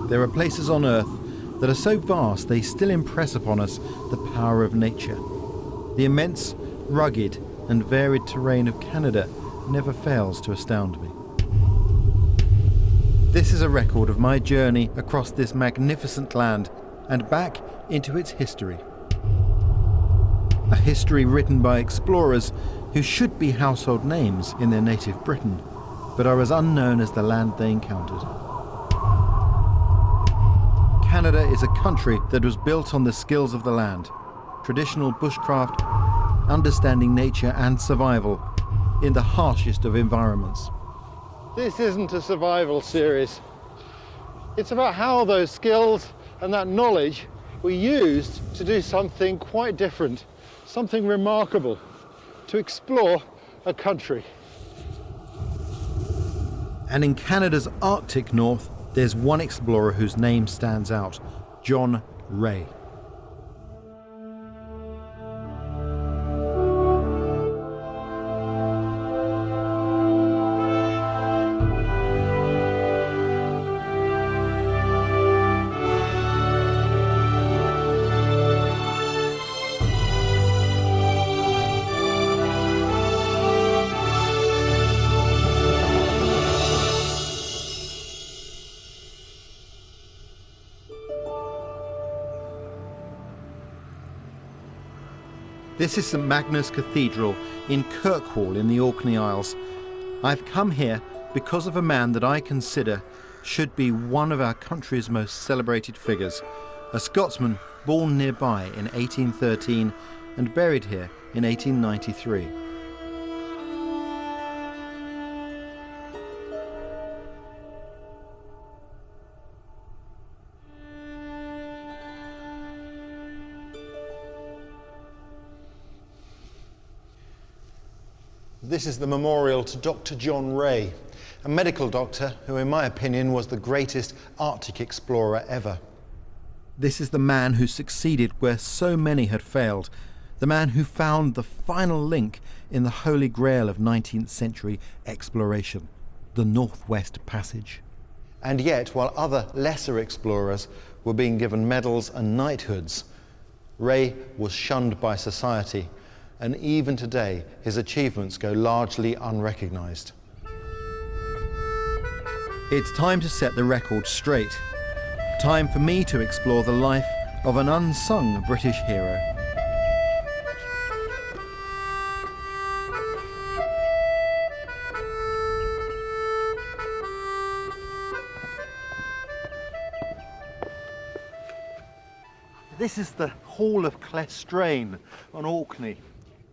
There are places on Earth that are so vast they still impress upon us the power of nature. The immense, rugged and varied terrain of Canada never fails to astound me. This is a record of my journey across this magnificent land and back into its history. A history written by explorers who should be household names in their native Britain, but are as unknown as the land they encountered. Canada is a country that was built on the skills of the land, traditional bushcraft, understanding nature and survival in the harshest of environments. This isn't a survival series. It's about how those skills and that knowledge were used to do something quite different, something remarkable, to explore a country. And in Canada's Arctic north, there's one explorer whose name stands out, John Ray. This is St Magnus Cathedral in Kirkwall in the Orkney Isles. I've come here because of a man that I consider should be one of our country's most celebrated figures, a Scotsman born nearby in 1813 and buried here in 1893. This is the memorial to Dr. John Ray, a medical doctor who, in my opinion, was the greatest Arctic explorer ever. This is the man who succeeded where so many had failed, the man who found the final link in the holy grail of 19th century exploration, the Northwest Passage. And yet, while other lesser explorers were being given medals and knighthoods, Ray was shunned by society, and even today his achievements go largely unrecognised. It's time to set the record straight. Time for me to explore the life of an unsung British hero. This is the Hall of Clestrain on Orkney.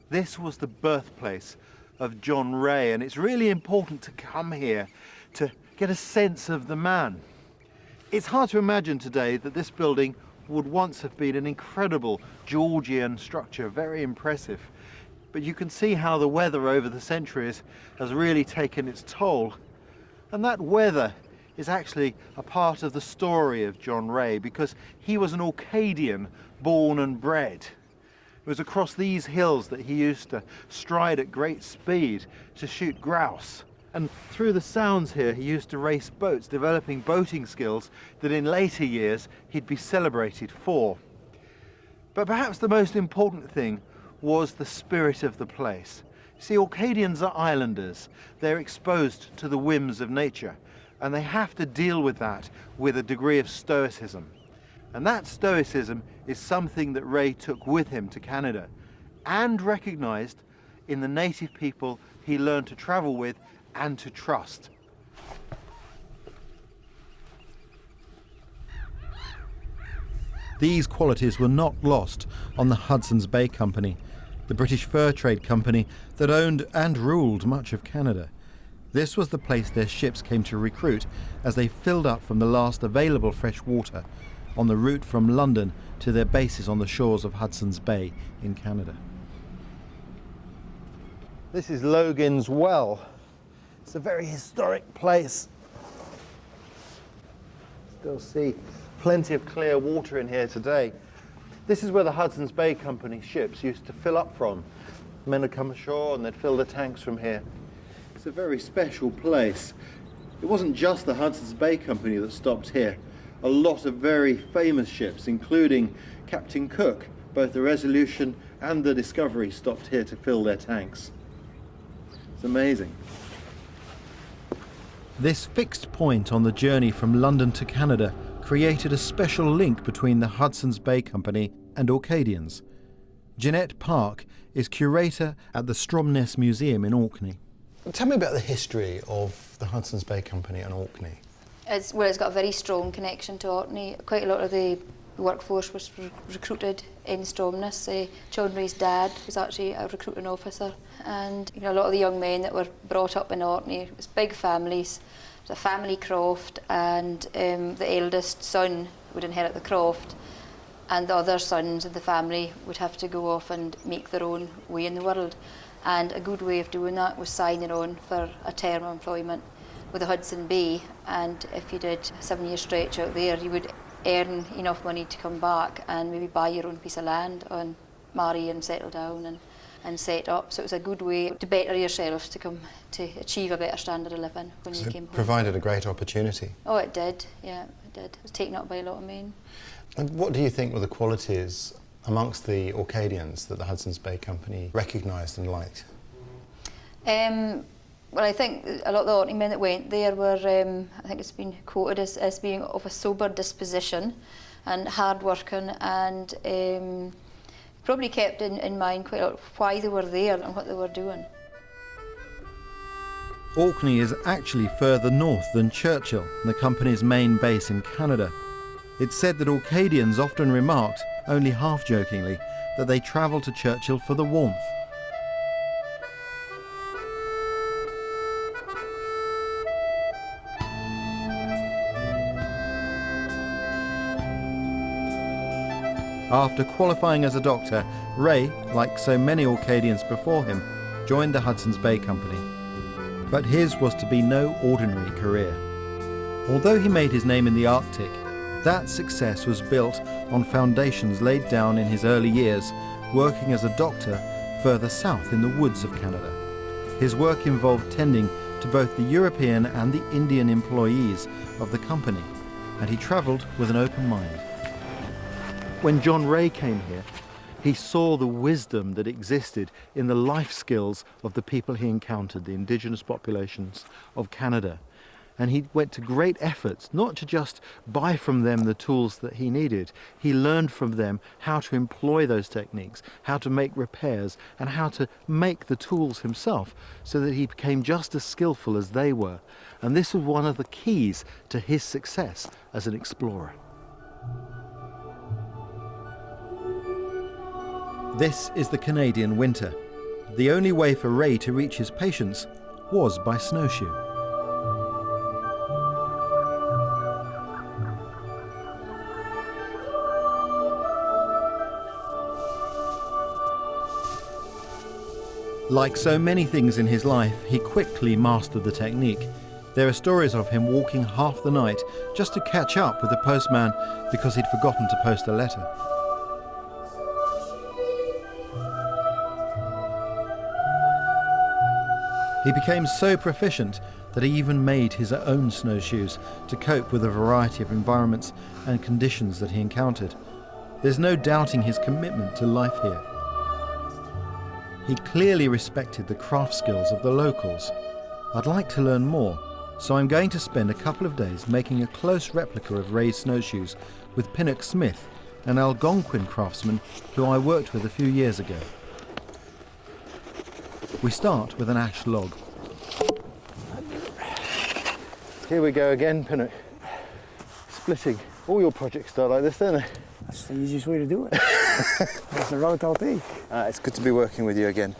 This was the birthplace of John Ray, and it's really important to come here to get a sense of the man. It's hard to imagine today that this building would once have been an incredible Georgian structure, very impressive. But you can see how the weather over the centuries has really taken its toll. And that weather is actually a part of the story of John Ray, because he was an Orcadian born and bred. It was across these hills that he used to stride at great speed to shoot grouse. And through the sounds here, he used to race boats, developing boating skills that in later years he'd be celebrated for. But perhaps the most important thing was the spirit of the place. See, Orcadians are islanders. They're exposed to the whims of nature, and they have to deal with that with a degree of stoicism. And that stoicism is something that Ray took with him to Canada and recognised in the native people he learned to travel with and to trust. These qualities were not lost on the Hudson's Bay Company, the British fur trade company that owned and ruled much of Canada. This was the place their ships came to recruit as they filled up from the last available fresh water on the route from London to their bases on the shores of Hudson's Bay in Canada. This is Logan's Well. It's a very historic place. Still see plenty of clear water in here today. This is where the Hudson's Bay Company ships used to fill up from. Men would come ashore and they'd fill the tanks from here. It's a very special place. It wasn't just the Hudson's Bay Company that stopped here. a lot of very famous ships, including Captain Cook. Both the Resolution and the Discovery stopped here to fill their tanks. It's amazing. This fixed point on the journey from London to Canada created a special link between the Hudson's Bay Company and Orcadians. Jeanette Park is curator at the Stromness Museum in Orkney. Tell me about the history of the Hudson's Bay Company and Orkney. It's got a very strong connection to Orkney. Quite a lot of the workforce was recruited in Stromness. John Ray's dad was actually a recruiting officer, and a lot of the young men that were brought up in Orkney, it was big families. It was a family croft, and the eldest son would inherit the croft, and the other sons in the family would have to go off and make their own way in the world. And a good way of doing that was signing on for a term of employment with the Hudson Bay, and if you did a 7-year stretch out there, you would earn enough money to come back and maybe buy your own piece of land and marry and settle down and set up. So it was a good way to better yourself, to come to achieve a better standard of living when you came home. Provided a great opportunity. Oh, it did, yeah, it did. It was taken up by a lot of men. And what do you think were the qualities amongst the Orcadians that the Hudson's Bay Company recognised and liked? Well, I think a lot of the Orkney men that went there were, I think it's been quoted as being of a sober disposition and hard-working, and probably kept in mind quite a lot why they were there and what they were doing. Orkney is actually further north than Churchill, the company's main base in Canada. It's said that Orcadians often remarked, only half-jokingly, that they travelled to Churchill for the warmth. After qualifying as a doctor, Ray, like so many Orcadians before him, joined the Hudson's Bay Company. But his was to be no ordinary career. Although he made his name in the Arctic, that success was built on foundations laid down in his early years, working as a doctor further south in the woods of Canada. His work involved tending to both the European and the Indian employees of the company, and he travelled with an open mind. When John Ray came here, he saw the wisdom that existed in the life skills of the people he encountered, the indigenous populations of Canada. And he went to great efforts, not to just buy from them the tools that he needed. He learned from them how to employ those techniques, how to make repairs, and how to make the tools himself, so that he became just as skillful as they were. And this was one of the keys to his success as an explorer. This is the Canadian winter. The only way for Ray to reach his patients was by snowshoe. Like so many things in his life, he quickly mastered the technique. There are stories of him walking half the night just to catch up with the postman because he'd forgotten to post a letter. He became so proficient that he even made his own snowshoes to cope with a variety of environments and conditions that he encountered. There's no doubting his commitment to life here. He clearly respected the craft skills of the locals. I'd like to learn more, so I'm going to spend a couple of days making a close replica of Ray's snowshoes with Pinnock Smith, an Algonquin craftsman who I worked with a few years ago. We start with an ash log. Here we go again, Pinnock. Splitting. All your projects start like this, don't they? That's the easiest way to do it. That's the route I'll take. It's good to be working with you again.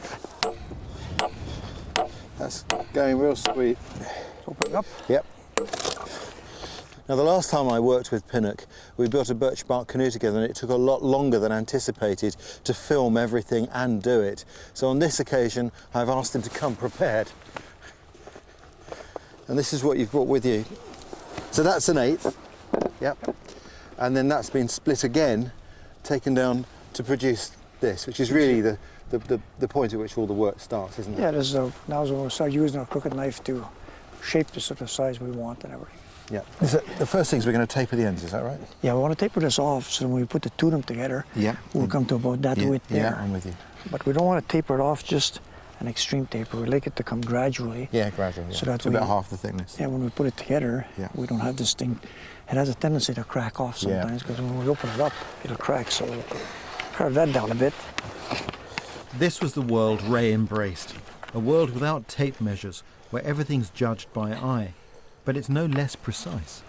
That's going real sweet. Open it up. Yep. Now, the last time I worked with Pinnock, we built a birch bark canoe together, and it took a lot longer than anticipated to film everything and do it. So on this occasion, I've asked him to come prepared. And this is what you've brought with you. So that's an 1/8. Yep. And then that's been split again, taken down to produce this, which is really the point at which all the work starts, isn't it? Yeah, now we'll start using our crooked knife to shape the sort of size we want and everything. Yeah. The first thing is we're going to taper the ends, is that right? Yeah, we want to taper this off so when we put the two of them together, Yeah. we'll come to about that width there. Yeah, I'm with you. But we don't want to taper it off just an extreme taper. We like it to come gradually. Yeah, gradually. Yeah. So that it's about half the thickness. Yeah, when we put it together, Yeah. we don't have this thing. It has a tendency to crack off sometimes because when we open it up, it'll crack. So we'll carve that down a bit. This was the world Ray embraced, a world without tape measures, where everything's judged by eye, but it's no less precise.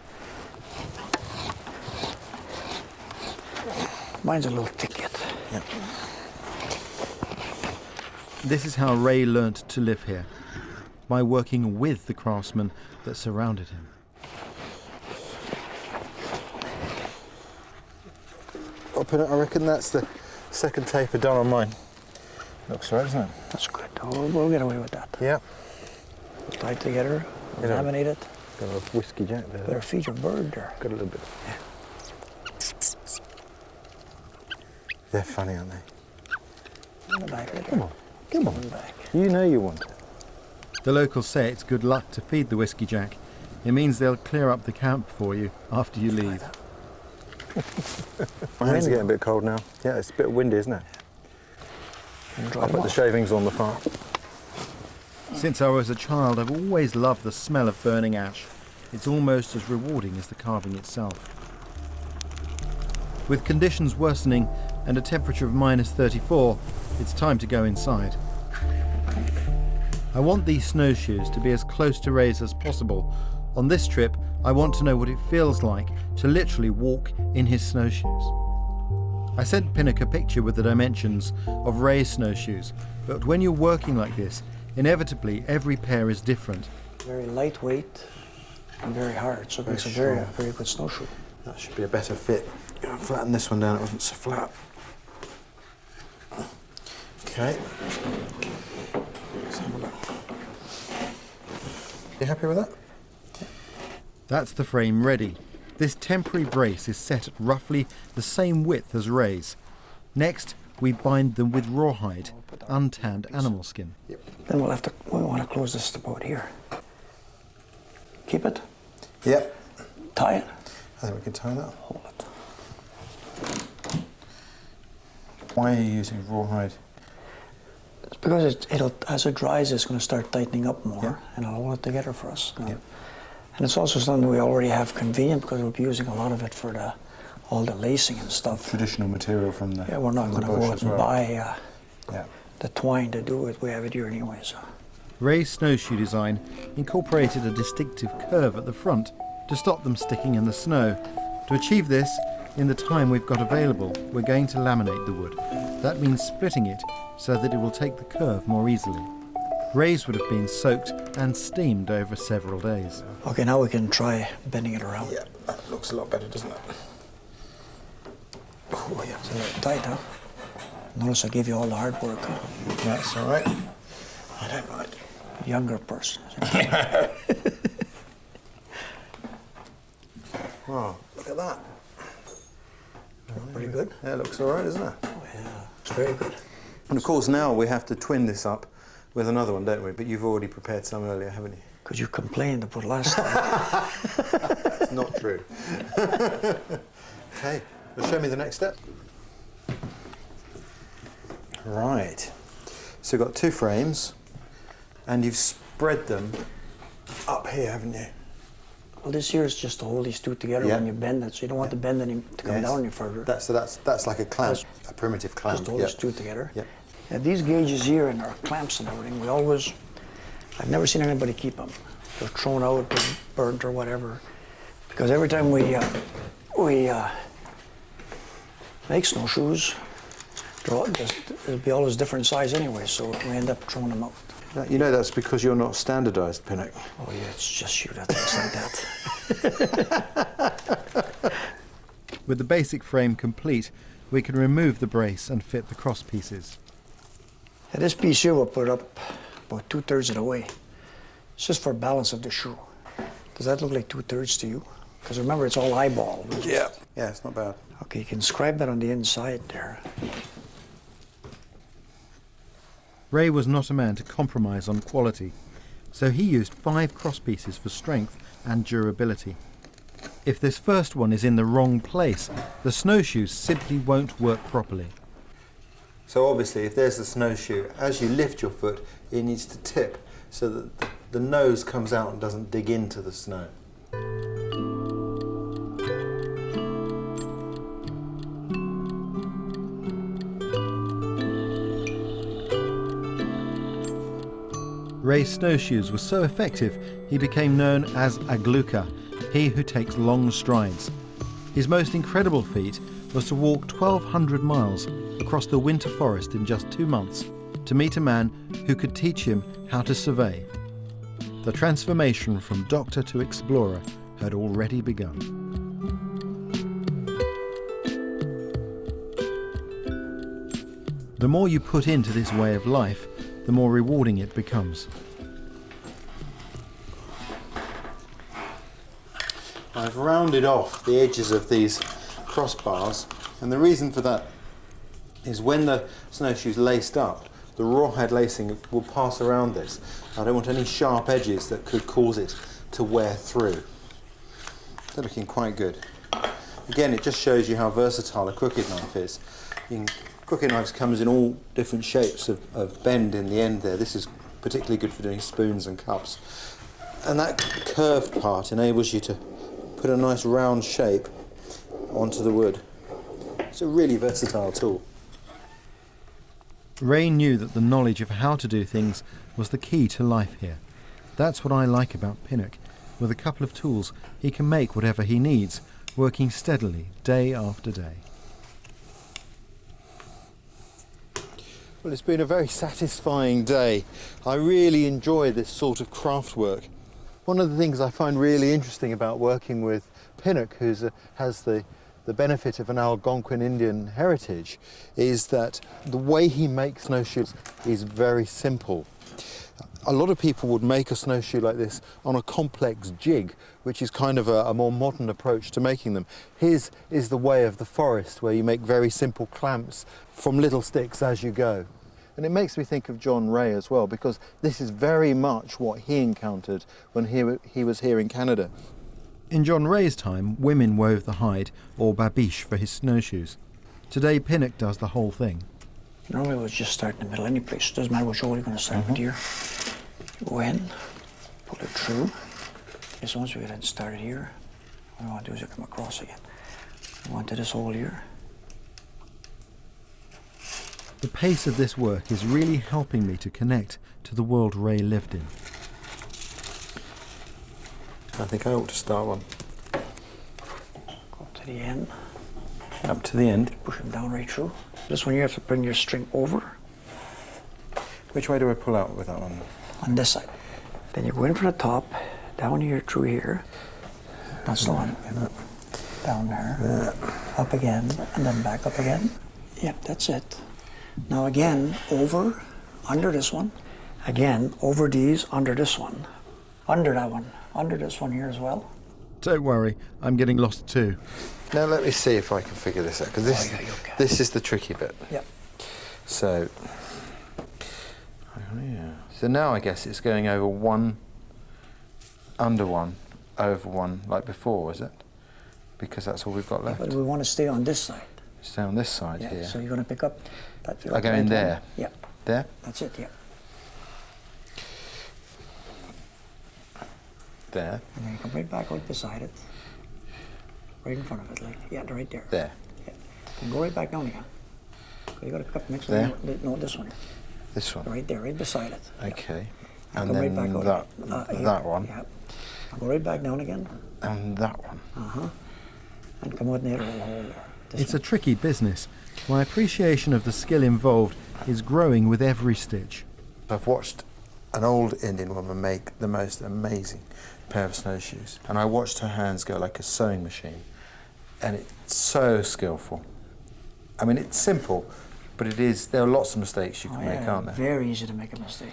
Mine's a little thick yet. Yeah. This is how Ray learnt to live here, by working with the craftsmen that surrounded him. I reckon that's the second taper done on mine. Looks right, doesn't it? That's good. We'll get away with that. Yeah. Tie it together, laminate it. Got a whiskey jack there. Better feed your bird there. Got a little bit. Yeah. They're funny, aren't they? In the back. Come on. Come on. In the back. You know you want it. The locals say it's good luck to feed the whiskey jack. It means they'll clear up the camp for you after you leave. My hands are getting a bit cold now. Yeah, it's a bit windy, isn't it? I'll put the shavings on the fire. Since I was a child, I've always loved the smell of burning ash. It's almost as rewarding as the carving itself. With conditions worsening and a temperature of -34, it's time to go inside. I want these snowshoes to be as close to Ray's as possible. On this trip, I want to know what it feels like to literally walk in his snowshoes. I sent Pinnock a picture with the dimensions of Ray's snowshoes, but when you're working like this, inevitably every pair is different. Very lightweight and very hard, so it makes a very, very good snowshoe. That should be a better fit. Flatten this one down, it wasn't so flat. Okay. Let's have a look. You happy with that? That's the frame ready. This temporary brace is set at roughly the same width as Ray's. Next, we bind them with rawhide, untanned animal skin. Then we want to close this about here. Keep it. Yep. Tie it. I think we can tie that. Hold it. Why are you using rawhide? It's because it'll, as it dries, it's going to start tightening up more, Yeah. and it'll hold it together for us. Yeah. And it's also something we already have convenient because we'll be using a lot of it for all the lacing and stuff. Traditional material from the Yeah, we're not going to go out and buy the twine to do it. We have it here anyway. So Ray's snowshoe design incorporated a distinctive curve at the front to stop them sticking in the snow. To achieve this, in the time we've got available, we're going to laminate the wood. That means splitting it so that it will take the curve more easily. Ray's would have been soaked and steamed over several days. okay, now we can try bending it around. Yeah, that looks a lot better, doesn't it? Oh, yeah. It's a little tight, huh? Notice I gave you all the hard work. Huh? That's all right. I don't mind. Younger person. Oh, look at that. Pretty good. Yeah, it looks all right, doesn't it? Oh, yeah, it's very good. And of course now we have to twin this up with another one, don't we? But you've already prepared some earlier, haven't you? Because you complained about last time. It's not true. Okay, well, show me the next step. Right. So you've got two frames, and you've spread them up here, haven't you? Well, this here is just to hold these two together when you bend it, so you don't want to bend any to come down any further. That's like a clamp, a primitive clamp. Just hold these two together. Yep. And these gauges here and our clamps and everything, I've never seen anybody keep them. They're thrown out, they're burnt or whatever. Because every time we make snowshoes, there'll be always different size anyway, so we end up throwing them out. You know that's because you're not standardised, Pinnock. Oh yeah, it's just you that thinks like that. With the basic frame complete, we can remove the brace and fit the cross pieces. And this piece here we'll put up about 2/3 of the way. It's just for balance of the shoe. Does that look like 2/3 to you? Because remember, it's all eyeball. Yeah. Yeah, it's not bad. Okay, you can scribe that on the inside there. Ray was not a man to compromise on quality, so he used 5 cross pieces for strength and durability. If this first one is in the wrong place, the snowshoes simply won't work properly. So obviously, if there's the snowshoe, as you lift your foot, it needs to tip so that the nose comes out and doesn't dig into the snow. Ray's snowshoes were so effective, he became known as a glucker, he who takes long strides. His most incredible feat was to walk 1,200 miles across the winter forest in just 2 months to meet a man who could teach him how to survey. The transformation from doctor to explorer had already begun. The more you put into this way of life, the more rewarding it becomes. I've rounded off the edges of these crossbars, and the reason for that is when the snowshoe's laced up, the rawhide lacing will pass around this. I don't want any sharp edges that could cause it to wear through. They're looking quite good. Again, it just shows you how versatile a crooked knife is. Crooked knives comes in all different shapes of bend in the end there. This is particularly good for doing spoons and cups. And that curved part enables you to put a nice round shape onto the wood. It's a really versatile tool. Ray knew that the knowledge of how to do things was the key to life here. That's what I like about Pinnock. With a couple of tools, he can make whatever he needs, working steadily day after day. Well, it's been a very satisfying day. I really enjoy this sort of craft work. One of the things I find really interesting about working with Pinnock, who has the benefit of an Algonquin Indian heritage, is that the way he makes snowshoes is very simple. A lot of people would make a snowshoe like this on a complex jig, which is kind of a more modern approach to making them. His is the way of the forest, where you make very simple clamps from little sticks as you go. And it makes me think of John Ray as well, because this is very much what he encountered when he was here in Canada. In John Ray's time, women wove the hide, or babiche, for his snowshoes. Today, Pinnock does the whole thing. Normally we'll just start in the middle any place. Doesn't matter which hole you're going to start with here. Go in, pull it through. As soon as we get it started here, what I want to do is come across again. Go into this hole here. The pace of this work is really helping me to connect to the world Ray lived in. I think I ought to start one. Go to the end. Up to the end. Push them down right through. This one you have to bring your string over. Which way do I pull out with that one? On this side. Then you go in from the top, down here, through here. That's the one. Down there. Up again, and then back up again. Yep, that's it. Now again, over, under this one. Again, over these, under this one. Under that one. Under this one here as well. Don't worry, I'm getting lost too. Now let me see if I can figure this out, because this is the tricky bit. Yep. So, oh yeah. So now I guess it's going over one, under one, over one, like before, is it? Because that's all we've got left. But we want to stay on this side. Stay on this side Yeah, here. so you're going to pick up that. I go in there. Yeah. There? That's it, yeah. There. And then you come right back out beside it. Right in front of it, like, yeah, right there. There. Yeah. And go right back down again. You got to pick up the next There? one. No, this one. This one. Right there, right beside it. Okay. Yeah. And come then right back out. that one. Yeah. And go right back down again. And that one. And come out near the hole there. It's a tricky business. My appreciation of the skill involved is growing with every stitch. I've watched an old Indian woman make the most amazing pair of snowshoes, and I watched her hands go like a sewing machine, and it's so skillful. I mean, it's simple, but there are lots of mistakes you can make, aren't there? Very easy to make a mistake.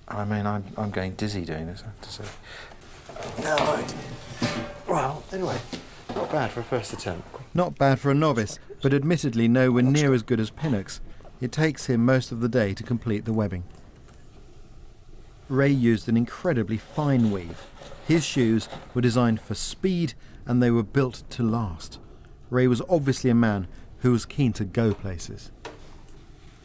I mean, I'm going dizzy doing this, I have to say. No, right. Well, anyway, not bad for a first attempt. Not bad for a novice, but admittedly nowhere near as good as Pinnock's. It takes him most of the day to complete the webbing. Ray used an incredibly fine weave. His shoes were designed for speed and they were built to last. Ray was obviously a man who was keen to go places.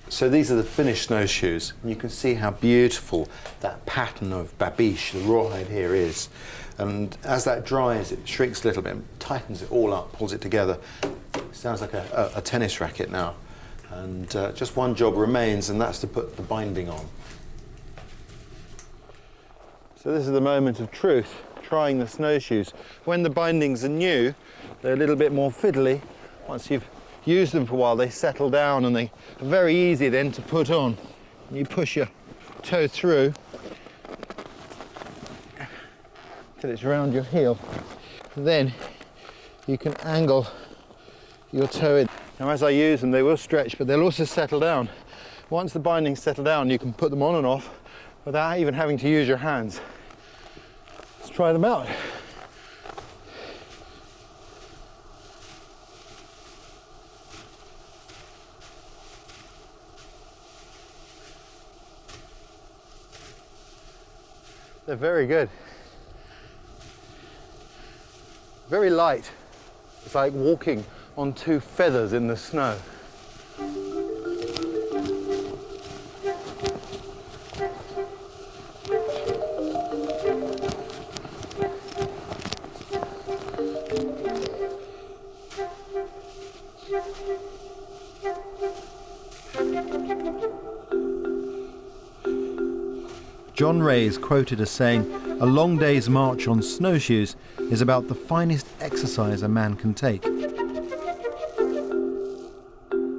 So these are the finished snowshoes, and you can see how beautiful that pattern of babiche, the rawhide here, is. And as that dries, it shrinks a little bit, tightens it all up, pulls it together. It sounds like a tennis racket now. And just one job remains, and that's to put the binding on. So this is the moment of truth, trying the snowshoes. When the bindings are new, they're a little bit more fiddly. Once you've used them for a while, they settle down and they are very easy then to put on. You push your toe through till it's around your heel. Then you can angle your toe in. Now as I use them, they will stretch, but they'll also settle down. Once the bindings settle down, you can put them on and off without even having to use your hands. Let's try them out. They're very good. Very light. It's like walking on two feathers in the snow. John Ray is quoted as saying, "A long day's march on snowshoes is about the finest exercise a man can take."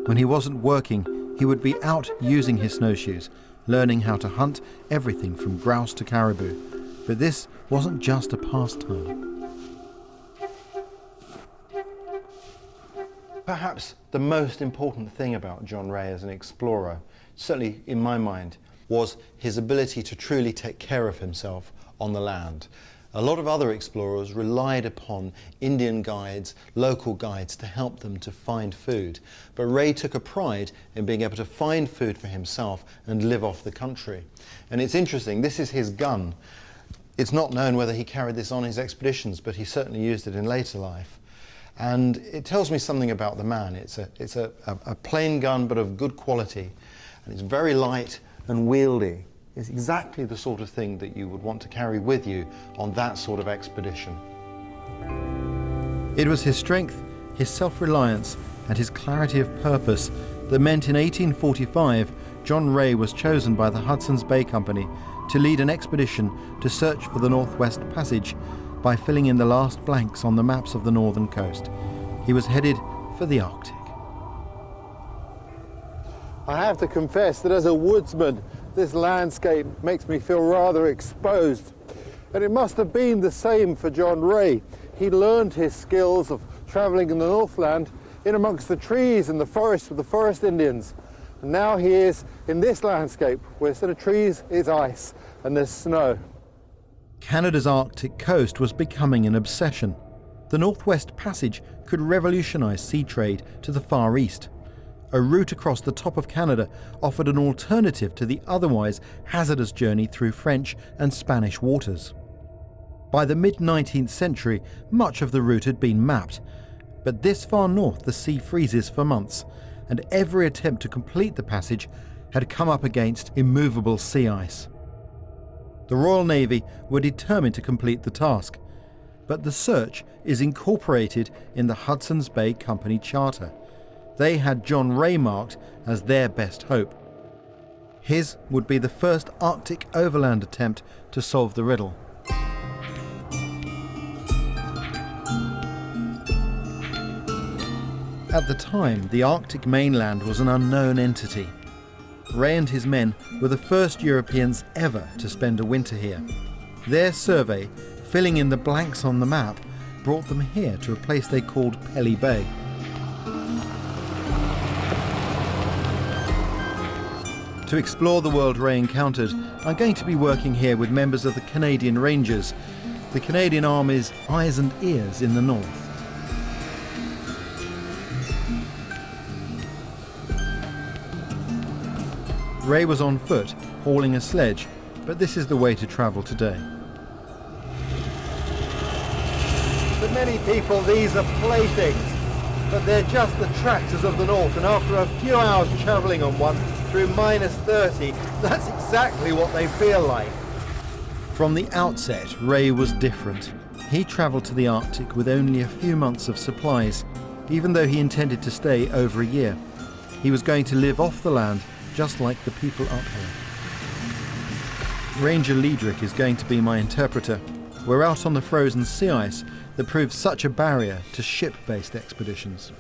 When he wasn't working, he would be out using his snowshoes, learning how to hunt everything from grouse to caribou. But this wasn't just a pastime. Perhaps the most important thing about John Ray as an explorer, certainly in my mind, was his ability to truly take care of himself on the land. A lot of other explorers relied upon Indian guides, local guides, to help them to find food. But Ray took a pride in being able to find food for himself and live off the country. And it's interesting, this is his gun. It's not known whether he carried this on his expeditions, but he certainly used it in later life. And it tells me something about the man. It's a plain gun, but of good quality. And it's very light and wieldy. It's exactly the sort of thing that you would want to carry with you on that sort of expedition. It was his strength, his self-reliance, and his clarity of purpose that meant in 1845 John Ray was chosen by the Hudson's Bay Company to lead an expedition to search for the Northwest Passage by filling in the last blanks on the maps of the northern coast. He was headed for the Arctic. I have to confess that as a woodsman, this landscape makes me feel rather exposed. And it must have been the same for John Ray. He learned his skills of travelling in the Northland in amongst the trees and the forests with the forest Indians. And now he is in this landscape where instead of trees is ice and there's snow. Canada's Arctic coast was becoming an obsession. The Northwest Passage could revolutionise sea trade to the Far East. A route across the top of Canada offered an alternative to the otherwise hazardous journey through French and Spanish waters. By the mid-19th century, much of the route had been mapped, but this far north the sea freezes for months, and every attempt to complete the passage had come up against immovable sea ice. The Royal Navy were determined to complete the task, but the search is incorporated in the Hudson's Bay Company Charter. They had John Ray marked as their best hope. His would be the first Arctic overland attempt to solve the riddle. At the time, the Arctic mainland was an unknown entity. Ray and his men were the first Europeans ever to spend a winter here. Their survey, filling in the blanks on the map, brought them here to a place they called Pelly Bay. To explore the world Ray encountered, I'm going to be working here with members of the Canadian Rangers, the Canadian Army's eyes and ears in the north. Ray was on foot, hauling a sledge, but this is the way to travel today. But many people, these are playthings, but they're just the tractors of the north, and after a few hours travelling on one through -30, that's exactly what they feel like. From the outset, Ray was different. He travelled to the Arctic with only a few months of supplies, even though he intended to stay over a year. He was going to live off the land, just like the people up here. Ranger Liedrich is going to be my interpreter. We're out on the frozen sea ice that proves such a barrier to ship-based expeditions.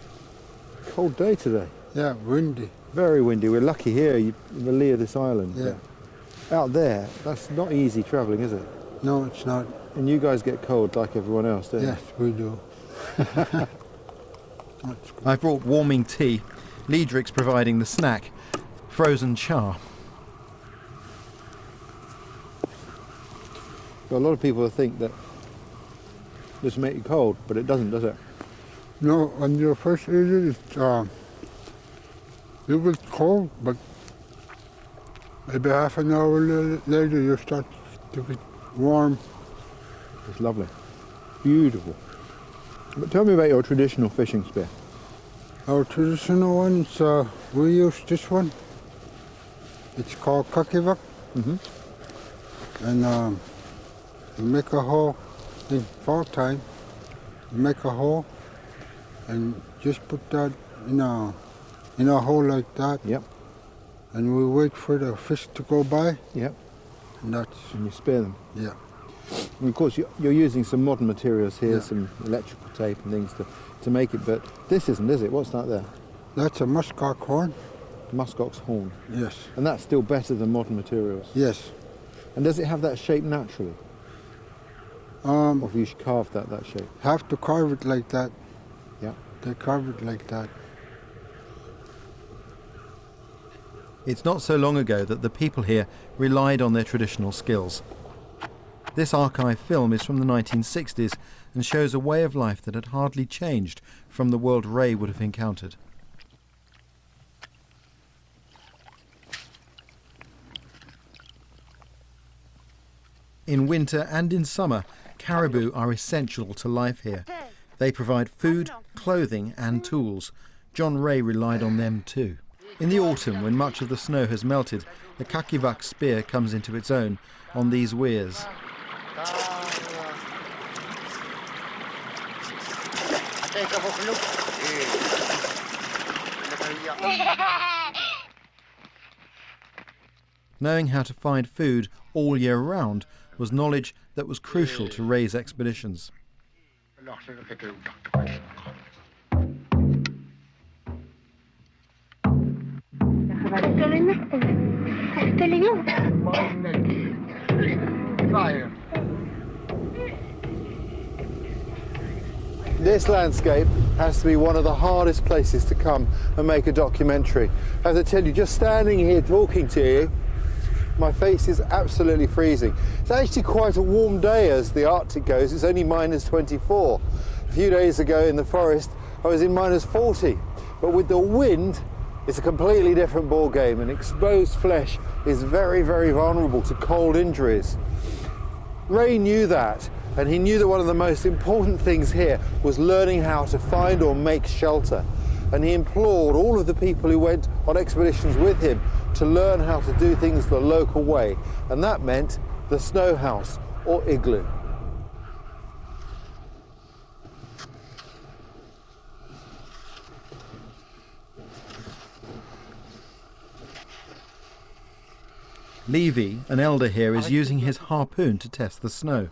Cold day today. Yeah, windy. Very windy. We're lucky here in the lee of this island. Yeah. Out there, that's not easy travelling, is it? No, it's not. And you guys get cold like everyone else, don't Yes, we do. I've brought warming tea. Liedrich's providing the snack, frozen char. Well, a lot of people think that this makes you cold, but it doesn't, does it? No, when you first eat it, it was cold, but maybe half an hour later you start to get warm. It's lovely. Beautiful. But tell me about your traditional fishing spear. Our traditional ones, we use this one. It's called kakivak. And you make a hole in fall time. You make a hole and just put that in a hole like that. Yep. And we wait for the fish to go by. Yep. And that's, And you spear them. yeah. And of course, you're using some modern materials here, Yeah. some electrical tape and things to make it, but this isn't, is it? What's that there? That's a muskox horn. Muskox horn. Yes. And that's still better than modern materials. Yes. And does it have that shape naturally? Or have you carved that shape? Have to carve it like that. Yeah. They carve it like that. It's not so long ago that the people here relied on their traditional skills. This archive film is from the 1960s and shows a way of life that had hardly changed from the world Ray would have encountered. In winter and in summer, caribou are essential to life here. They provide food, clothing and tools. John Ray relied on them too. In the autumn, when much of the snow has melted, the kakivak spear comes into its own on these weirs. Knowing how to find food all year round was knowledge that was crucial to Ray's expeditions. This landscape has to be one of the hardest places to come and make a documentary. As I tell you, just standing here talking to you, my face is absolutely freezing. It's actually quite a warm day as the Arctic goes. It's only -24. A few days ago in the forest, I was in -40. But with the wind, it's a completely different ball game, and exposed flesh is very, very vulnerable to cold injuries. Ray knew that, and he knew that one of the most important things here was learning how to find or make shelter. And he implored all of the people who went on expeditions with him to learn how to do things the local way, and that meant the snow house or igloo. Levy, an elder here, is using his harpoon to test the snow.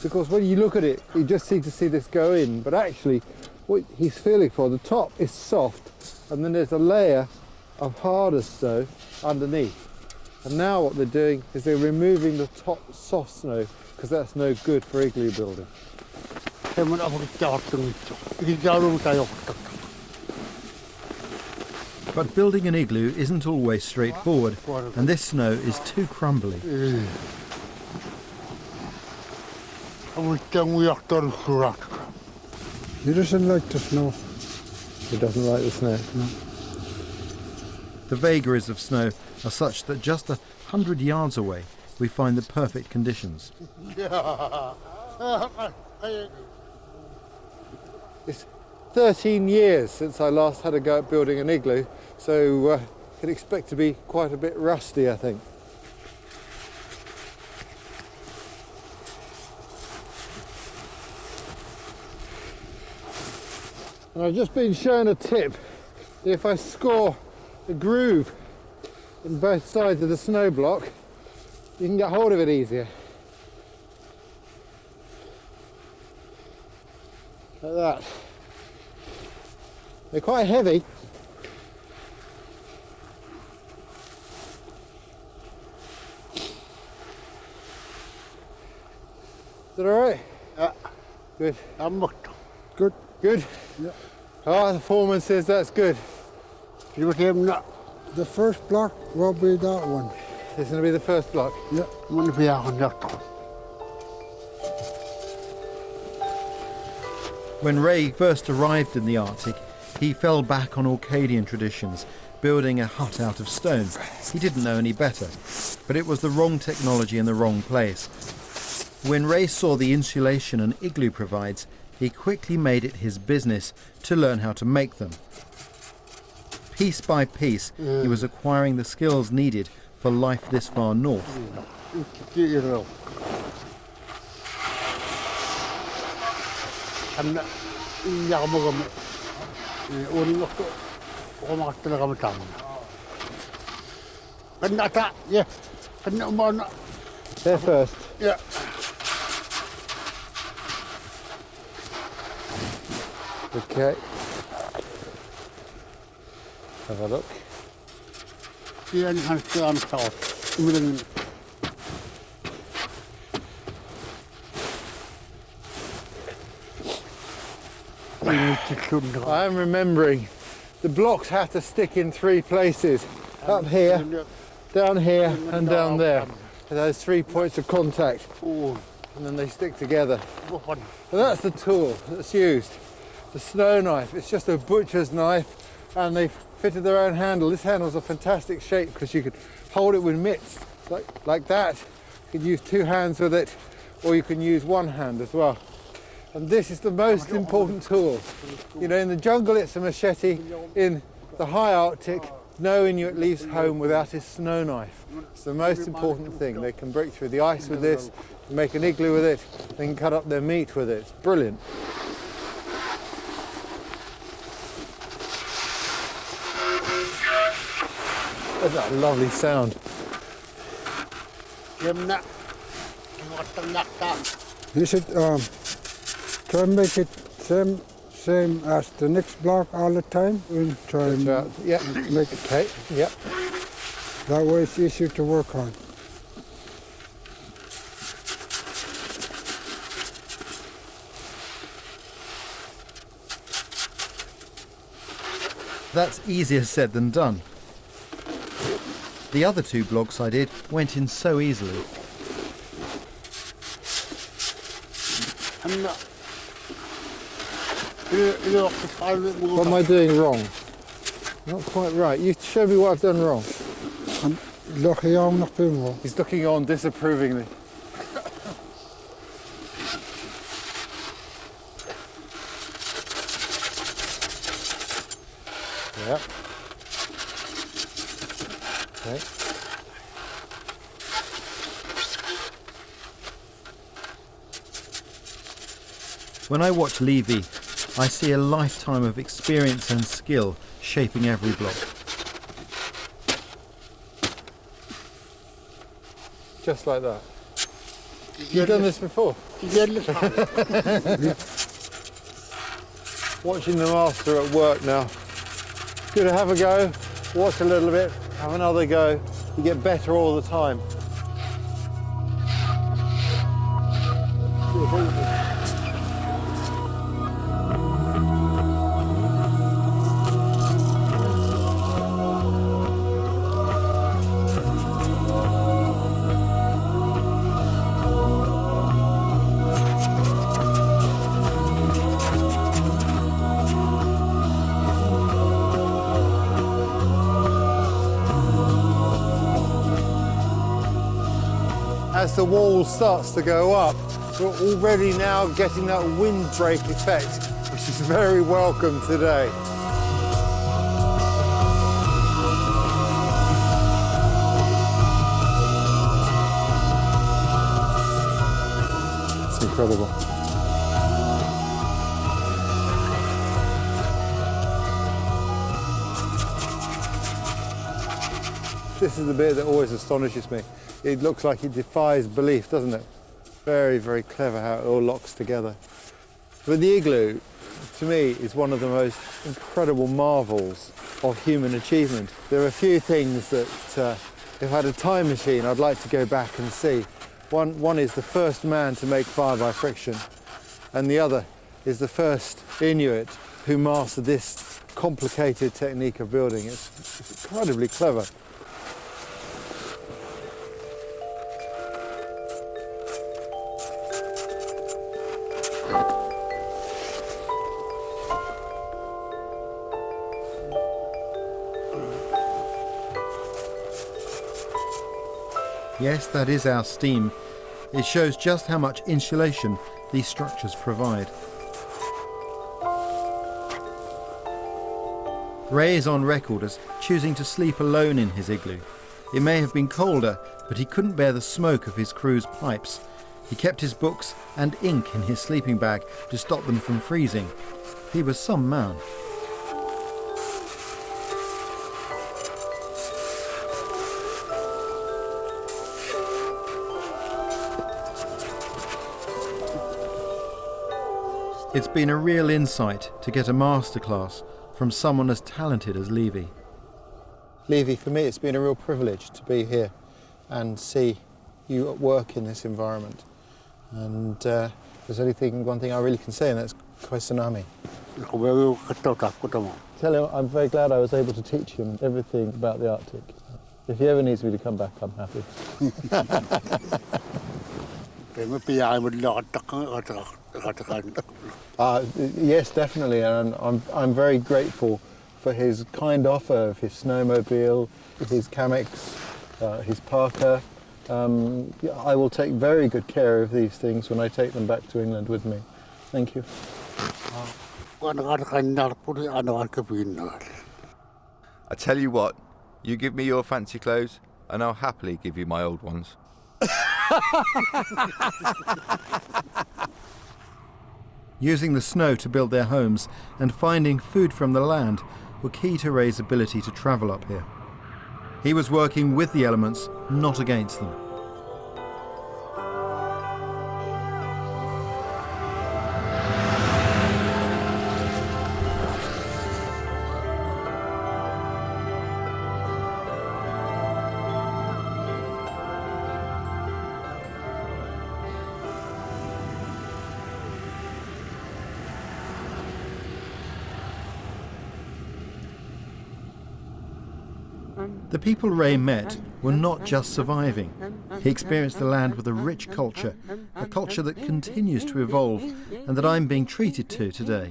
Because when you look at it, you just seem to see this go in, but actually what he's feeling for, the top is soft, and then there's a layer of harder snow underneath. And now what they're doing is they're removing the top soft snow, because that's no good for igloo building. But building an igloo isn't always straightforward, and this snow is too crumbly. He doesn't like the snow. He doesn't like the snow. No. The vagaries of snow are such that just 100 yards away we find the perfect conditions. It's 13 years since I last had a go at building an igloo, so can expect to be quite a bit rusty, I think. And I've just been shown a tip. If I score a groove in both sides of the snow block, you can get hold of it easier. Like that. They're quite heavy. Is that all right? Yeah. Good. Good. Good? Yeah. Oh, the foreman says that's good. You with him now. The first block will be that one. This is going to be the first block. Yeah. Will be that one. When Ray first arrived in the Arctic, he fell back on Orcadian traditions, building a hut out of stone. He didn't know any better, but it was the wrong technology in the wrong place. When Ray saw the insulation an igloo provides, he quickly made it his business to learn how to make them. Piece by piece, he was acquiring the skills needed for life this far north. There first. Yeah. Okay. Have a look. I'm remembering the blocks have to stick in three places. Up here, down here and down there. Those 3 points of contact. And then they stick together. And that's the tool that's used. The snow knife. It's just a butcher's knife and they've fitted their own handle. This handle's a fantastic shape because you could hold it with mitts like that. You can use 2 hands with it or you can use 1 hand as well. And this is the most important tool. You know, in the jungle it's a machete. In the high Arctic, no Inuit leaves home without his snow knife. It's the most important thing. They can break through the ice with this, make an igloo with it, they can cut up their meat with it. It's brilliant. That's that lovely sound. You should try and make it same as the next block all the time. We'll try and Yeah, make it. okay, yeah. That way it's easier to work on. That's easier said than done. The other 2 blocks I did went in so easily. What am I doing wrong? Not quite right. You show me what I've done wrong. He's looking on disapprovingly. Yeah. Okay. When I watch Levy, I see a lifetime of experience and skill shaping every block. Just like that. You've done this before? Watching the master at work now. Good to have a go, watch a little bit, have another go. You get better all the time. As the wall starts to go up, We're already now getting that windbreak effect, which is very welcome today. It's incredible. This is the bit that always astonishes me. It looks like it defies belief, doesn't it? Very, very clever how it all locks together. But the igloo, to me, is one of the most incredible marvels of human achievement. There are a few things that, if I had a time machine, I'd like to go back and see. One is the first man to make fire by friction, and the other is the first Inuit who mastered this complicated technique of building. It's incredibly clever. Yes, that is our steam. It shows just how much insulation these structures provide. Ray is on record as choosing to sleep alone in his igloo. It may have been colder, but he couldn't bear the smoke of his crew's pipes. He kept his books and ink in his sleeping bag to stop them from freezing. He was some man. It's been a real insight to get a masterclass from someone as talented as Levy. Levy, for me, it's been a real privilege to be here and see you at work in this environment. And there's one thing I really can say, and that's Koisanami. Tell him I'm very glad I was able to teach him everything about the Arctic. If he ever needs me to come back, I'm happy. Yes, definitely, and I'm very grateful for his kind offer of his snowmobile, his kamiks, his parka. I will take very good care of these things when I take them back to England with me. Thank you. I tell you what, you give me your fancy clothes and I'll happily give you my old ones. Using the snow to build their homes and finding food from the land were key to Ray's ability to travel up here. He was working with the elements, not against them. The people Ray met were not just surviving. He experienced the land with a rich culture, a culture that continues to evolve and that I'm being treated to today.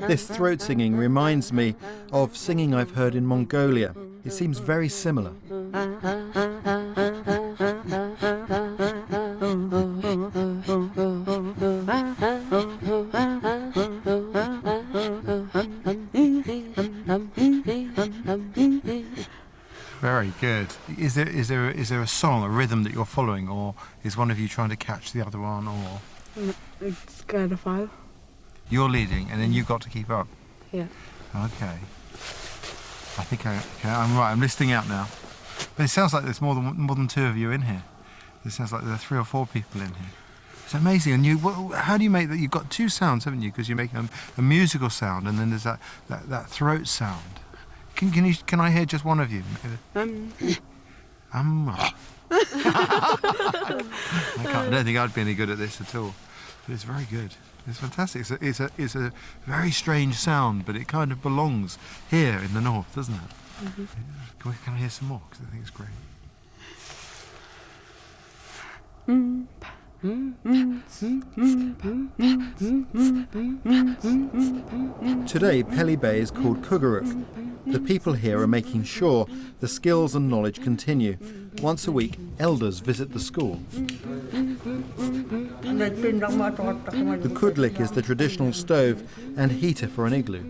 This throat singing reminds me of singing I've heard in Mongolia. It seems very similar. Very good. Is there a song, a rhythm that you're following, or is one of you trying to catch the other one, or? It's kind of fun. You're leading, and then you've got to keep up. Yeah. Okay. I think I'm right. I'm listing out now. But it sounds like there's more than two of you in here. It sounds like there are 3 or 4 people in here. It's amazing. And how do you make that? You've got 2 sounds, haven't you? Because you're making a musical sound, and then there's that throat sound. Can I hear just one of you? I don't think I'd be any good at this at all. But it's very good. It's fantastic. It's a very strange sound, but it kind of belongs here in the north, doesn't it? Mm-hmm. Yeah. Can I hear some more? Because I think it's great. Today, Pelly Bay is called Kugaruk. The people here are making sure the skills and knowledge continue. Once a week, elders visit the school. The kudlik is the traditional stove and heater for an igloo.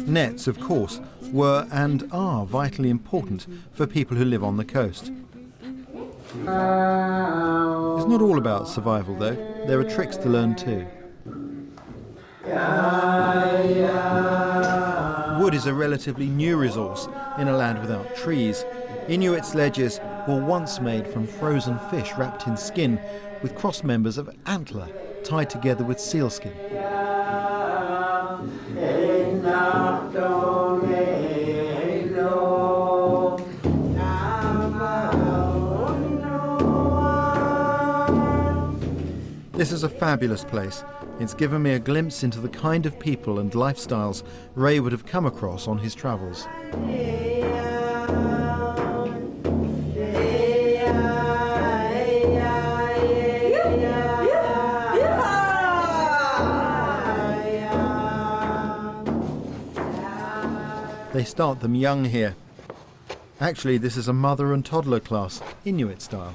Nets, of course, were and are vitally important for people who live on the coast. It's not all about survival, though. There are tricks to learn too. Wood is a relatively new resource in a land without trees. Inuit sledges were once made from frozen fish wrapped in skin with cross members of antler tied together with sealskin. This is a fabulous place. It's given me a glimpse into the kind of people and lifestyles Ray would have come across on his travels. They start them young here. Actually, this is a mother and toddler class, Inuit style.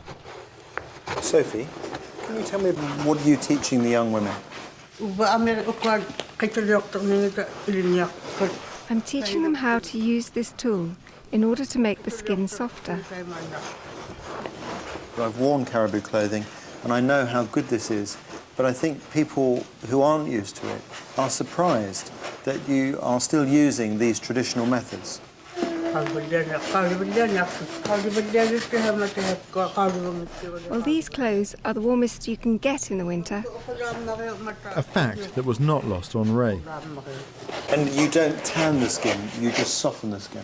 Sophie, can you tell me what are you teaching the young women? I'm teaching them how to use this tool in order to make the skin softer. I've worn caribou clothing and I know how good this is, but I think people who aren't used to it are surprised that you are still using these traditional methods. Well, these clothes are the warmest you can get in the winter. A fact that was not lost on Ray. And you don't tan the skin, you just soften the skin.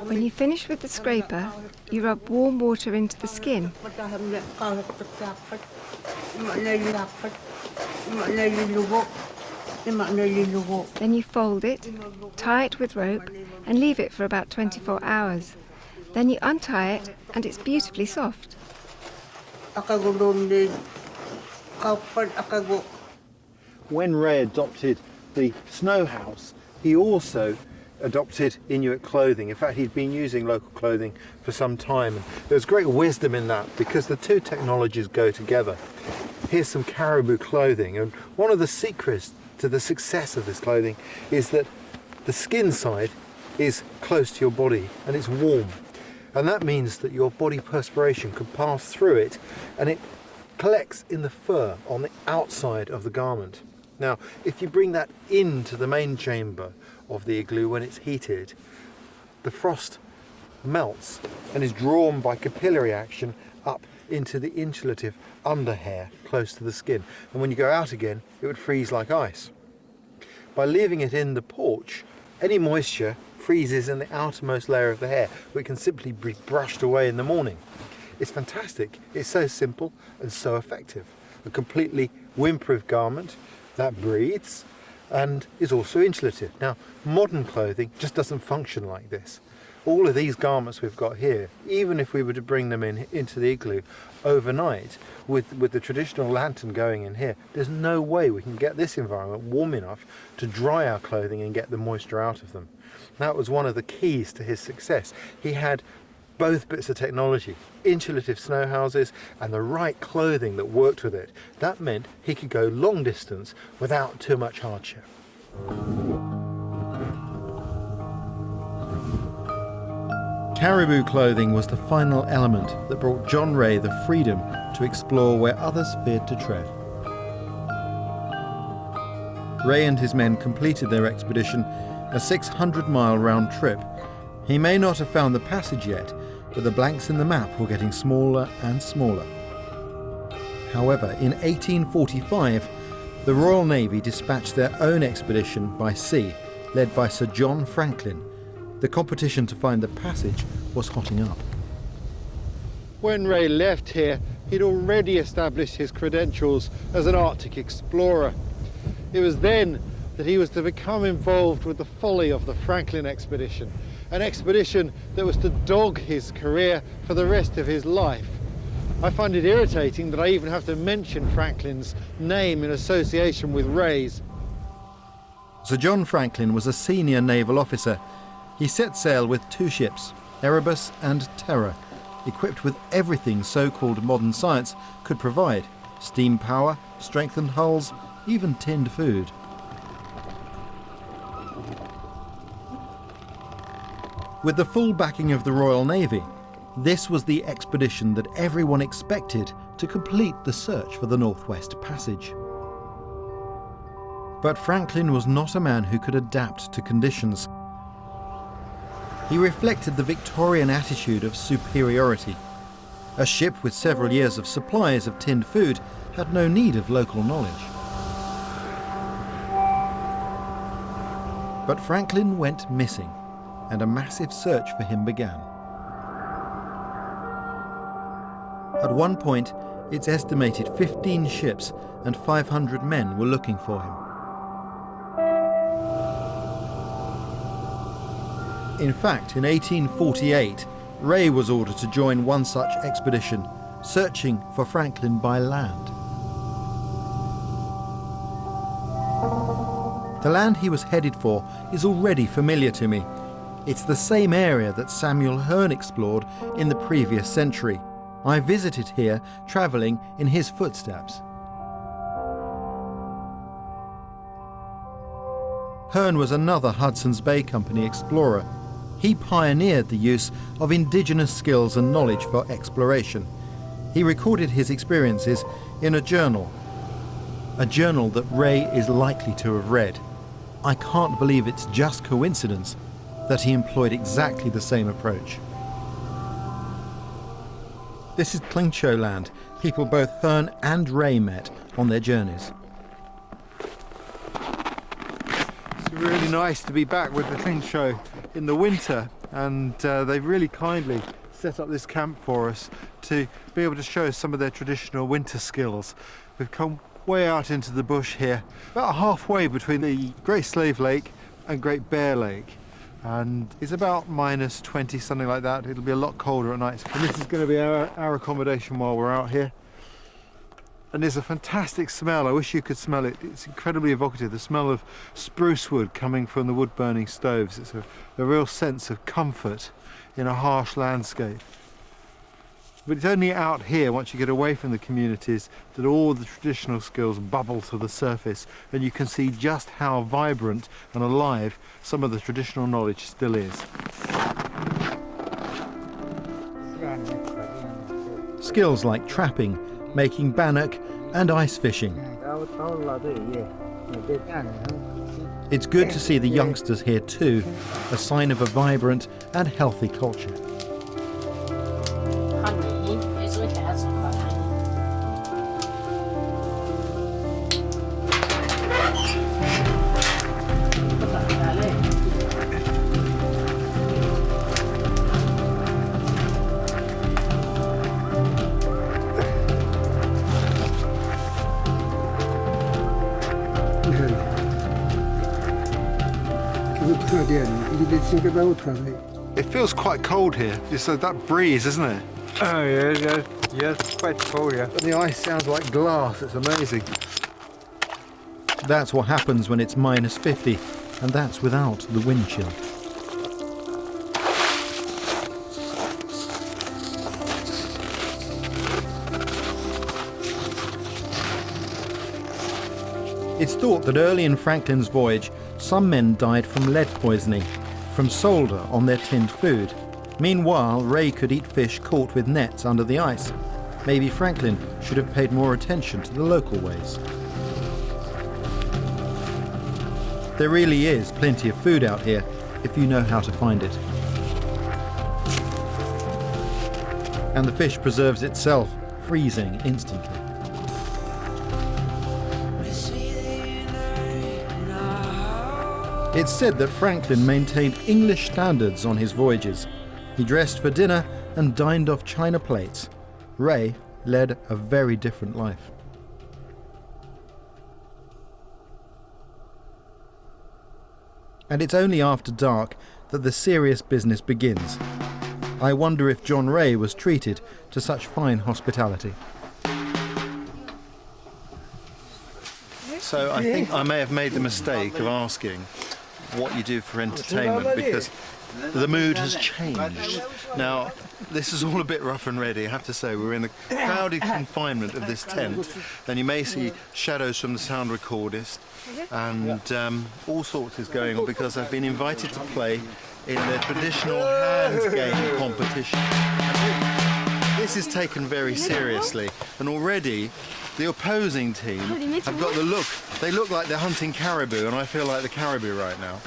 When you finish with the scraper, you rub warm water into the skin. Then you fold it, tie it with rope, and leave it for about 24 hours. Then you untie it, and it's beautifully soft. When Ray adopted the snow house, he also adopted Inuit clothing. In fact, he'd been using local clothing for some time. And there's great wisdom in that because the two technologies go together. Here's some caribou clothing, and one of the secrets to the success of this clothing is that the skin side is close to your body and it's warm, and that means that your body perspiration can pass through it and it collects in the fur on the outside of the garment. Now, if you bring that into the main chamber of the igloo when it's heated, the frost melts and is drawn by capillary action up into the insulative underhair close to the skin, and when you go out again it would freeze like ice. By leaving it in the porch, any moisture freezes in the outermost layer of the hair, which can simply be brushed away in the morning. It's fantastic. It's so simple and so effective. A completely windproof garment that breathes and is also insulative. Now, modern clothing just doesn't function like this. All of these garments we've got here, even if we were to bring them into the igloo overnight with the traditional lantern going in here, there's no way we can get this environment warm enough to dry our clothing and get the moisture out of them. That was one of the keys to his success. He had both bits of technology, insulative snow houses and the right clothing that worked with it. That meant he could go long distance without too much hardship. Caribou clothing was the final element that brought John Ray the freedom to explore where others feared to tread. Ray and his men completed their expedition, a 600-mile round trip. He may not have found the passage yet, but the blanks in the map were getting smaller and smaller. However, in 1845, the Royal Navy dispatched their own expedition by sea, led by Sir John Franklin. The competition to find the passage was hotting up. When Ray left here, he'd already established his credentials as an Arctic explorer. It was then that he was to become involved with the folly of the Franklin expedition, an expedition that was to dog his career for the rest of his life. I find it irritating that I even have to mention Franklin's name in association with Ray's. Sir John Franklin was a senior naval officer. He set sail with 2 ships, Erebus and Terror, equipped with everything so-called modern science could provide: steam power, strengthened hulls, even tinned food. With the full backing of the Royal Navy, this was the expedition that everyone expected to complete the search for the Northwest Passage. But Franklin was not a man who could adapt to conditions. He reflected the Victorian attitude of superiority. A ship with several years of supplies of tinned food had no need of local knowledge. But Franklin went missing, and a massive search for him began. At one point, it's estimated 15 ships and 500 men were looking for him. In fact, in 1848, Ray was ordered to join one such expedition, searching for Franklin by land. The land he was headed for is already familiar to me. It's the same area that Samuel Hearne explored in the previous century. I visited here, travelling in his footsteps. Hearne was another Hudson's Bay Company explorer. He pioneered the use of indigenous skills and knowledge for exploration. He recorded his experiences in a journal that Ray is likely to have read. I can't believe it's just coincidence that he employed exactly the same approach. This is Klingcho land, people both Hearne and Ray met on their journeys. It's really nice to be back with the Klingcho in the winter, and they've really kindly set up this camp for us to be able to show us some of their traditional winter skills. We've come way out into the bush here, about halfway between the Great Slave Lake and Great Bear Lake, and it's about -20, something like that. It'll be a lot colder at night, and this is going to be our accommodation while we're out here. And there's a fantastic smell. I wish you could smell it. It's incredibly evocative. The smell of spruce wood coming from the wood-burning stoves. It's a real sense of comfort in a harsh landscape. But it's only out here, once you get away from the communities, that all the traditional skills bubble to the surface, and you can see just how vibrant and alive some of the traditional knowledge still is. Skills like trapping, making bannock and ice fishing. It's good to see the youngsters here too, a sign of a vibrant and healthy culture. It feels quite cold here. It's that breeze, isn't it? Oh, yes, quite cold, yeah. And the ice sounds like glass. It's amazing. That's what happens when it's -50, and that's without the wind chill. It's thought that early in Franklin's voyage, some men died from lead poisoning, from solder on their tinned food. Meanwhile, Ray could eat fish caught with nets under the ice. Maybe Franklin should have paid more attention to the local ways. There really is plenty of food out here if you know how to find it. And the fish preserves itself, freezing instantly. It's said that Franklin maintained English standards on his voyages. He dressed for dinner and dined off china plates. Ray led a very different life. And it's only after dark that the serious business begins. I wonder if John Ray was treated to such fine hospitality. So I think I may have made the mistake of asking what you do for entertainment, because the mood has changed. Now, this is all a bit rough and ready, I have to say. We're in the crowded confinement of this tent, and you may see shadows from the sound recordist, and all sorts is going on because I've been invited to play in the traditional hand game competition. This is taken very seriously, and already the opposing team have got the look. They look like they're hunting caribou, and I feel like the caribou right now.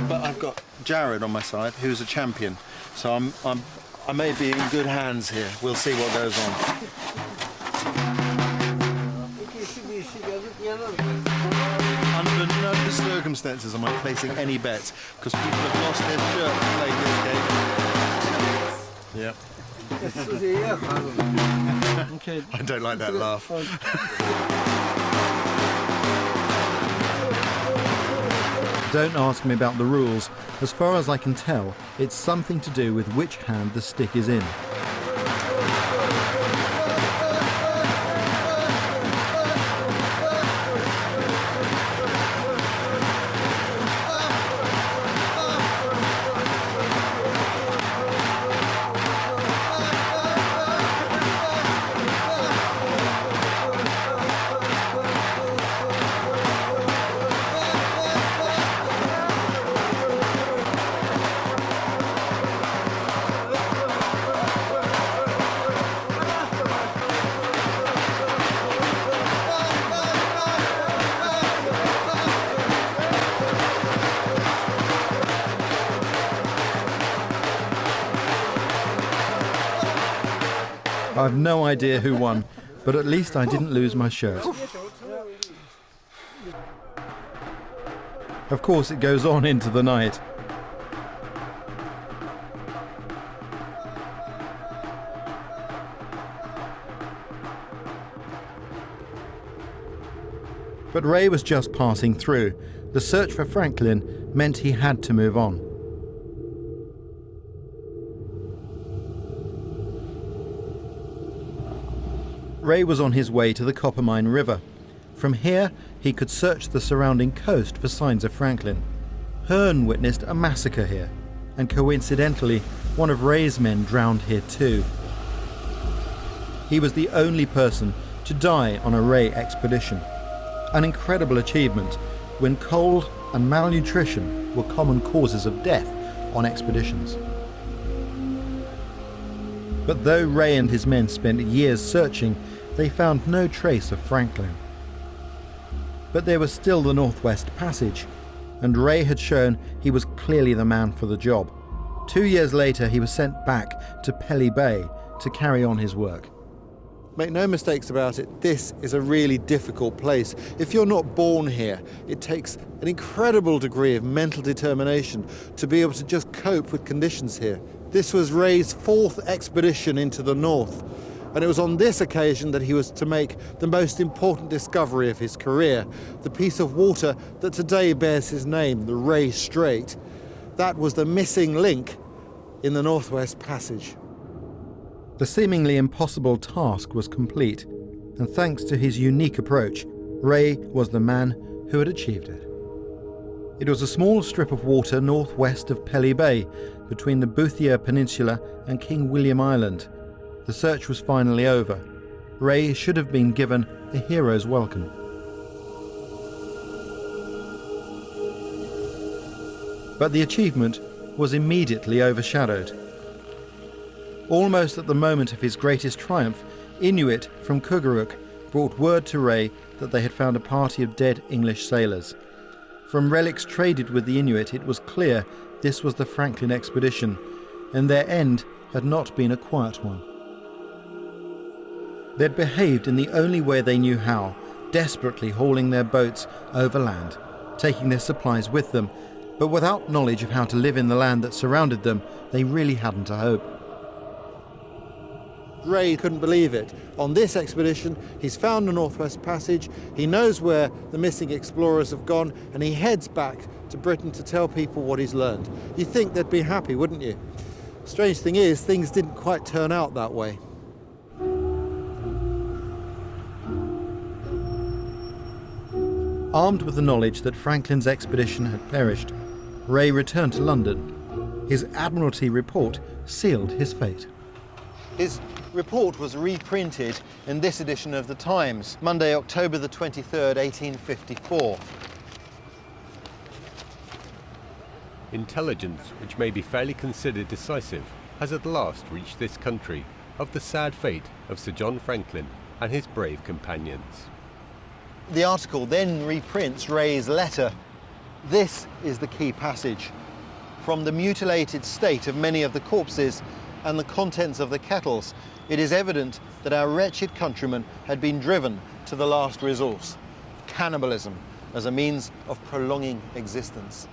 But I've got Jared on my side, who's a champion, so I may be in good hands here. We'll see what goes on. Under no circumstances am I placing any bets, because people have lost their shirts playing this game. Yep. Okay. I don't like that laugh. Don't ask me about the rules. As far as I can tell, it's something to do with which hand the stick is in. I've no idea who won, but at least I didn't lose my shirt. Of course, it goes on into the night. But Ray was just passing through. The search for Franklin meant he had to move on. Ray was on his way to the Coppermine River. From here, he could search the surrounding coast for signs of Franklin. Hearn witnessed a massacre here, and coincidentally, one of Ray's men drowned here too. He was the only person to die on a Ray expedition. An incredible achievement when cold and malnutrition were common causes of death on expeditions. But though Ray and his men spent years searching, they found no trace of Franklin. But there was still the Northwest Passage, and Ray had shown he was clearly the man for the job. 2 years later, he was sent back to Pelly Bay to carry on his work. Make no mistakes about it, this is a really difficult place. If you're not born here, it takes an incredible degree of mental determination to be able to just cope with conditions here. This was Ray's 4th expedition into the north, and it was on this occasion that he was to make the most important discovery of his career, the piece of water that today bears his name, the Ray Strait. That was the missing link in the Northwest Passage. The seemingly impossible task was complete, and thanks to his unique approach, Ray was the man who had achieved it. It was a small strip of water northwest of Pelly Bay, between the Boothia Peninsula and King William Island. The search was finally over. Ray should have been given a hero's welcome. But the achievement was immediately overshadowed. Almost at the moment of his greatest triumph, Inuit from Kugaruk brought word to Ray that they had found a party of dead English sailors. From relics traded with the Inuit, it was clear this was the Franklin expedition, and their end had not been a quiet one. They'd behaved in the only way they knew how, desperately hauling their boats overland, taking their supplies with them, but without knowledge of how to live in the land that surrounded them, they really hadn't a hope. Ray couldn't believe it. On this expedition, he's found the Northwest Passage, he knows where the missing explorers have gone, and he heads back to Britain to tell people what he's learned. You'd think they'd be happy, wouldn't you? Strange thing is, things didn't quite turn out that way. Armed with the knowledge that Franklin's expedition had perished, Ray returned to London. His Admiralty report sealed his fate. His report was reprinted in this edition of the Times, Monday, October the 23rd, 1854. Intelligence, which may be fairly considered decisive, has at last reached this country of the sad fate of Sir John Franklin and his brave companions. The article then reprints Ray's letter. This is the key passage. From the mutilated state of many of the corpses and the contents of the kettles, it is evident that our wretched countrymen had been driven to the last resource, cannibalism as a means of prolonging existence.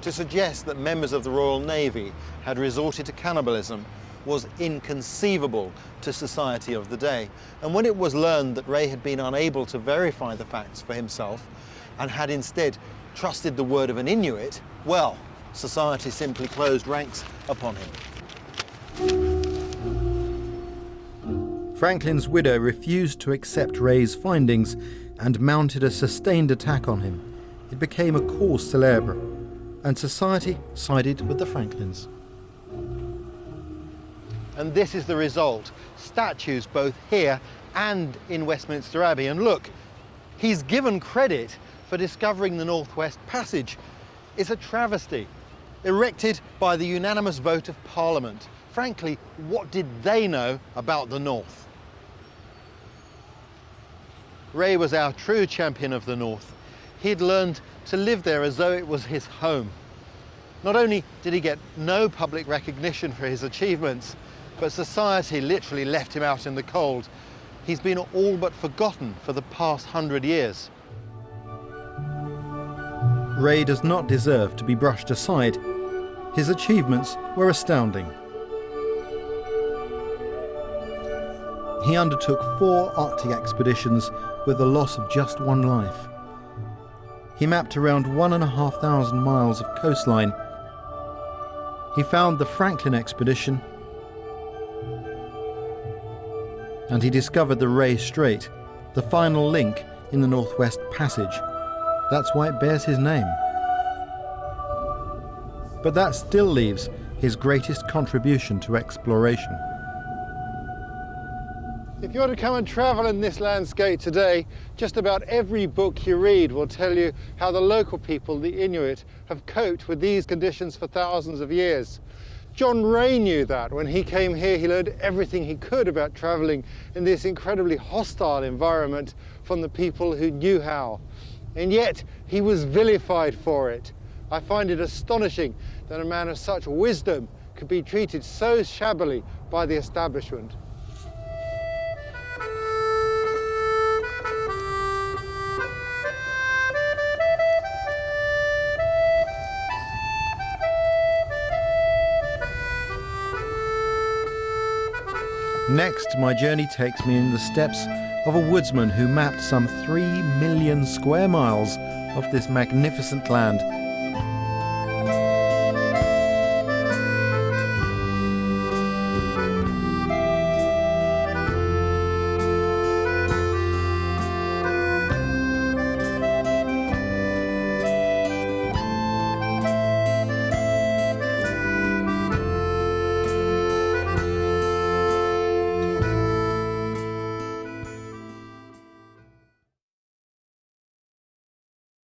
To suggest that members of the Royal Navy had resorted to cannibalism was inconceivable to society of the day. And when it was learned that Ray had been unable to verify the facts for himself and had instead trusted the word of an Inuit, well, society simply closed ranks upon him. Franklin's widow refused to accept Ray's findings and mounted a sustained attack on him. It became a cause célèbre, and society sided with the Franklins. And this is the result. Statues both here and in Westminster Abbey. And look, he's given credit for discovering the Northwest Passage. It's a travesty, erected by the unanimous vote of Parliament. Frankly, what did they know about the North? Ray was our true champion of the North. He'd learned to live there as though it was his home. Not only did he get no public recognition for his achievements, but society literally left him out in the cold. He's been all but forgotten for the past 100 years. Ray does not deserve to be brushed aside. His achievements were astounding. He undertook 4 Arctic expeditions with the loss of just one life. He mapped around 1,500 miles of coastline. He found the Franklin expedition, and he discovered the Ray Strait, the final link in the Northwest Passage. That's why it bears his name. But that still leaves his greatest contribution to exploration. If you want to come and travel in this landscape today, just about every book you read will tell you how the local people, the Inuit, have coped with these conditions for thousands of years. John Ray knew that. When he came here, he learned everything he could about traveling in this incredibly hostile environment from the people who knew how. And yet, he was vilified for it. I find it astonishing that a man of such wisdom could be treated so shabbily by the establishment. Next, my journey takes me in the steps of a woodsman who mapped some 3 million square miles of this magnificent land